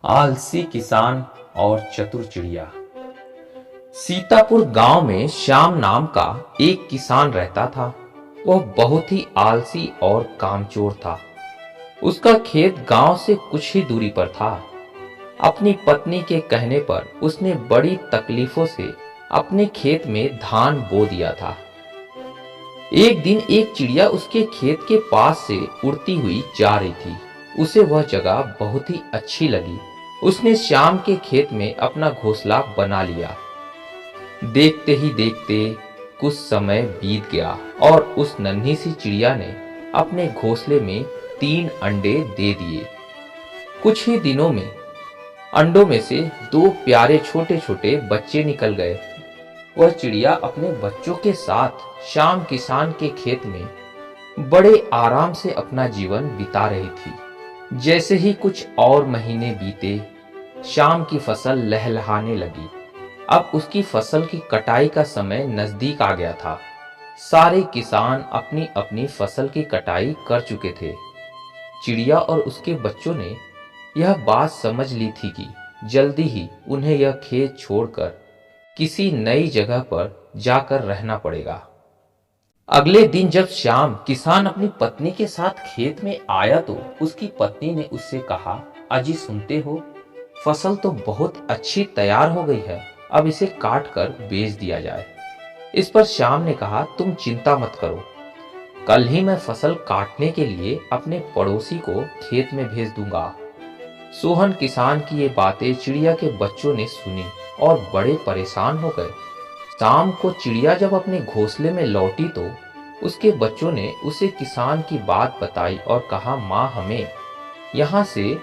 आलसी किसान और चतुर चिड़िया। सीतापुर गांव में श्याम नाम का एक किसान रहता था। वह बहुत ही आलसी और कामचोर था। उसका खेत गांव से कुछ ही दूरी पर था। अपनी पत्नी के कहने पर उसने बड़ी तकलीफों से अपने खेत में धान बो दिया था। एक दिन एक चिड़िया उसके खेत के पास से उड़ती हुई जा रही थी। उसे वह जगह बहुत ही अच्छी लगी। उसने श्याम के खेत में अपना घोंसला बना लिया। देखते ही देखते कुछ समय बीत गया और उस नन्ही सी चिड़िया ने अपने घोंसले में 3 अंडे दे दिए। कुछ ही दिनों में अंडों में से 2 प्यारे छोटे छोटे बच्चे निकल गए। वह चिड़िया अपने बच्चों के साथ श्याम किसान के खेत में बड़े आराम से अपना जीवन बिता रही थी। जैसे ही कुछ और महीने बीते, श्याम की फसल लहलहाने लगी। अब उसकी फसल की कटाई का समय नजदीक आ गया था। सारे किसान अपनी अपनी फसल की कटाई कर चुके थे। चिड़िया और उसके बच्चों ने यह बात समझ ली थी कि जल्दी ही उन्हें यह खेत छोड़कर किसी नई जगह पर जाकर रहना पड़ेगा। अगले दिन जब श्याम किसान अपनी पत्नी के साथ खेत में आया तो उसकी पत्नी ने उससे कहा, अजी सुनते हो, फसल तो बहुत अच्छी तैयार हो गई है, अब इसे काट कर बेच दिया जाए। इस पर श्याम ने कहा, तुम चिंता मत करो, कल ही मैं फसल काटने के लिए अपने पड़ोसी को खेत में भेज दूंगा। सोहन किसान की ये बातें चिड़िया के बच्चों ने सुनी और बड़े परेशान हो गए। शाम को चिड़िया जब अपने घोंसले में लौटी तो उसके बच्चों ने उसे किसान की बात बताई और कहा, माँ हमें यहाँ से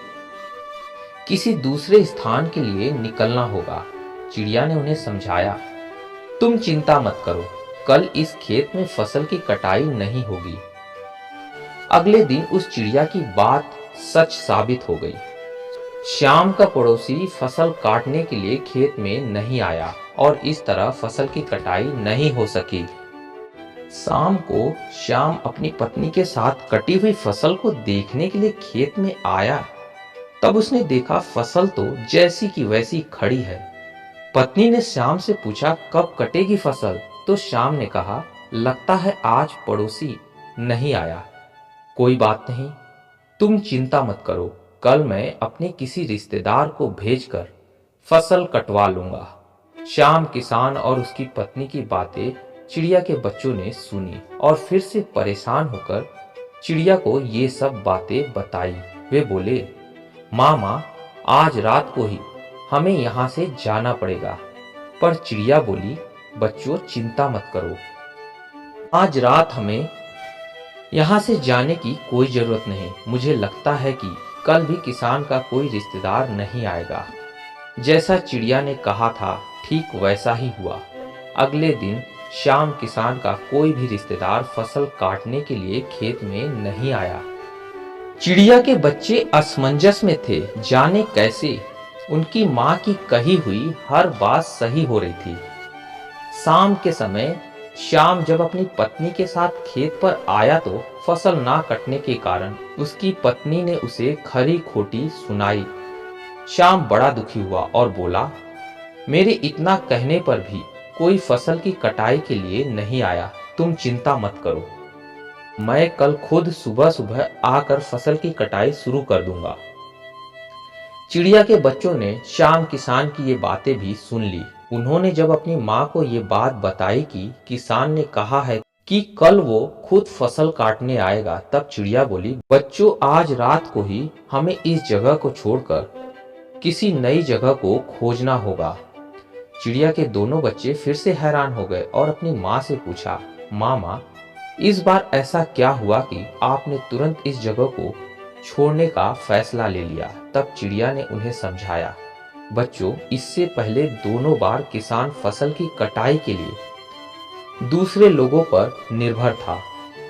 किसी दूसरे स्थान के लिए निकलना होगा। चिड़िया ने उन्हें समझाया, तुम चिंता मत करो, कल इस खेत में फसल की कटाई नहीं होगी। अगले दिन उस चिड़िया की बात सच साबित हो गई। श्याम का पड़ोसी फसल काटने के लिए खेत में नहीं आया और इस तरह फसल की कटाई नहीं हो सकी। शाम को श्याम अपनी पत्नी के साथ कटी हुई फसल को देखने के लिए खेत में आया। तब उसने देखा फसल तो जैसी की वैसी खड़ी है। पत्नी ने श्याम से पूछा, कब कटेगी फसल? तो श्याम ने कहा, लगता है आज पड़ोसी नहीं आया। कोई बात नहीं, तुम चिंता मत करो, कल मैं अपने किसी रिश्तेदार को भेजकर फसल कटवा लूंगा। श्याम किसान और उसकी पत्नी की बातें चिड़िया के बच्चों ने सुनी और फिर से परेशान होकर चिड़िया को ये सब बातें बताई। वे बोले, मामा आज रात को ही हमें यहाँ से जाना पड़ेगा। पर चिड़िया बोली, बच्चों चिंता मत करो, आज रात हमें यहाँ से जाने की कोई जरूरत नहीं। मुझे लगता है कि कल भी किसान का कोई रिश्तेदार नहीं आएगा। जैसा चिड़िया ने कहा था ठीक वैसा ही हुआ। अगले दिन श्याम किसान का कोई भी रिश्तेदार फसल काटने के लिए खेत में नहीं आया। चिड़िया के बच्चे असमंजस में थे, जाने कैसे उनकी माँ की कही हुई हर बात सही हो रही थी। शाम के समय श्याम जब अपनी पत्नी के साथ खेत पर आया तो फसल ना कटने के कारण उसकी पत्नी ने उसे खरी खोटी सुनाई। श्याम बड़ा दुखी हुआ और बोला, मेरे इतना कहने पर भी कोई फसल की कटाई के लिए नहीं आया। तुम चिंता मत करो, मैं कल खुद सुबह सुबह आकर फसल की कटाई शुरू कर दूंगा। चिड़िया के बच्चों ने श्याम किसान की ये बातें भी सुन ली। उन्होंने जब अपनी माँ को ये बात बताई कि किसान ने कहा है कि कल वो खुद फसल काटने आएगा, तब चिड़िया बोली, बच्चों आज रात को ही हमें इस जगह को छोड़कर किसी नई जगह को खोजना होगा। चिड़िया के दोनों बच्चे फिर से हैरान हो गए और अपनी माँ से पूछा, मामा इस बार ऐसा क्या हुआ कि आपने तुरंत इस जगह को छोड़ने का फैसला ले लिया? तब चिड़िया ने उन्हें समझाया, बच्चों इससे पहले दोनों बार किसान फसल की कटाई के लिए दूसरे लोगों पर निर्भर था।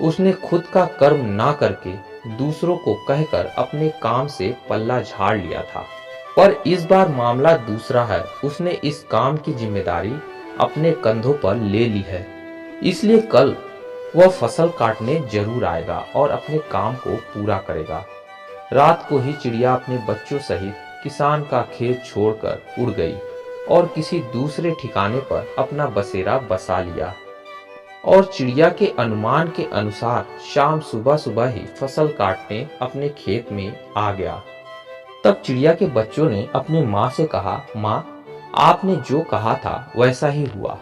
उसने खुद का कर्म ना करके दूसरों को कहकर अपने काम से पल्ला झाड़ लिया था। पर इस बार मामला दूसरा है। उसने इस काम की जिम्मेदारी अपने कंधों पर ले ली है, इसलिए कल वह फसल काटने जरूर आएगा और अपने काम को पूरा करेगा। रात को ही चिड़िया अपने बच्चों सहित किसान का खेत छोड़कर उड़ गई और किसी दूसरे ठिकाने पर अपना बसेरा बसा लिया। और चिड़िया के अनुमान के अनुसार शाम सुबह सुबह ही फसल काटने अपने खेत में आ गया। तब चिड़िया के बच्चों ने अपनी माँ से कहा, माँ, आपने जो कहा था वैसा ही हुआ।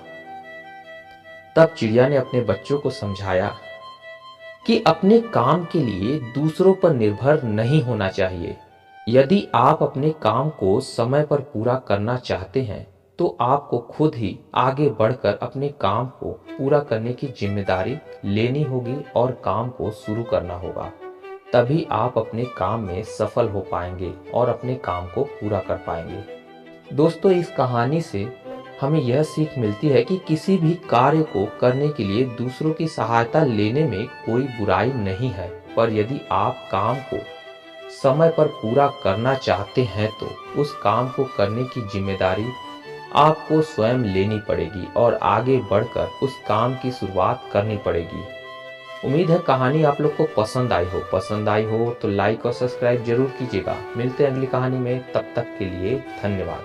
तब चिड़िया ने अपने बच्चों को समझाया कि अपने काम के लिए दूसरों पर निर्भर नहीं होना चाहिए। यदि आप अपने काम को समय पर पूरा करना चाहते हैं तो आपको खुद ही आगे बढ़कर अपने काम को पूरा करने की जिम्मेदारी लेनी होगी और काम को शुरू करना होगा। तभी आप अपने काम में सफल हो पाएंगे और अपने काम को पूरा कर पाएंगे। दोस्तों, इस कहानी से हमें यह सीख मिलती है कि किसी भी कार्य को करने के लिए दूसरों की सहायता लेने में कोई बुराई नहीं है, पर यदि आप काम को समय पर पूरा करना चाहते हैं तो उस काम को करने की जिम्मेदारी आपको स्वयं लेनी पड़ेगी और आगे बढ़कर उस काम की शुरुआत करनी पड़ेगी। उम्मीद है कहानी आप लोग को पसंद आई हो तो लाइक और सब्सक्राइब जरूर कीजिएगा। मिलते हैं अगली कहानी में, तब तक के लिए धन्यवाद।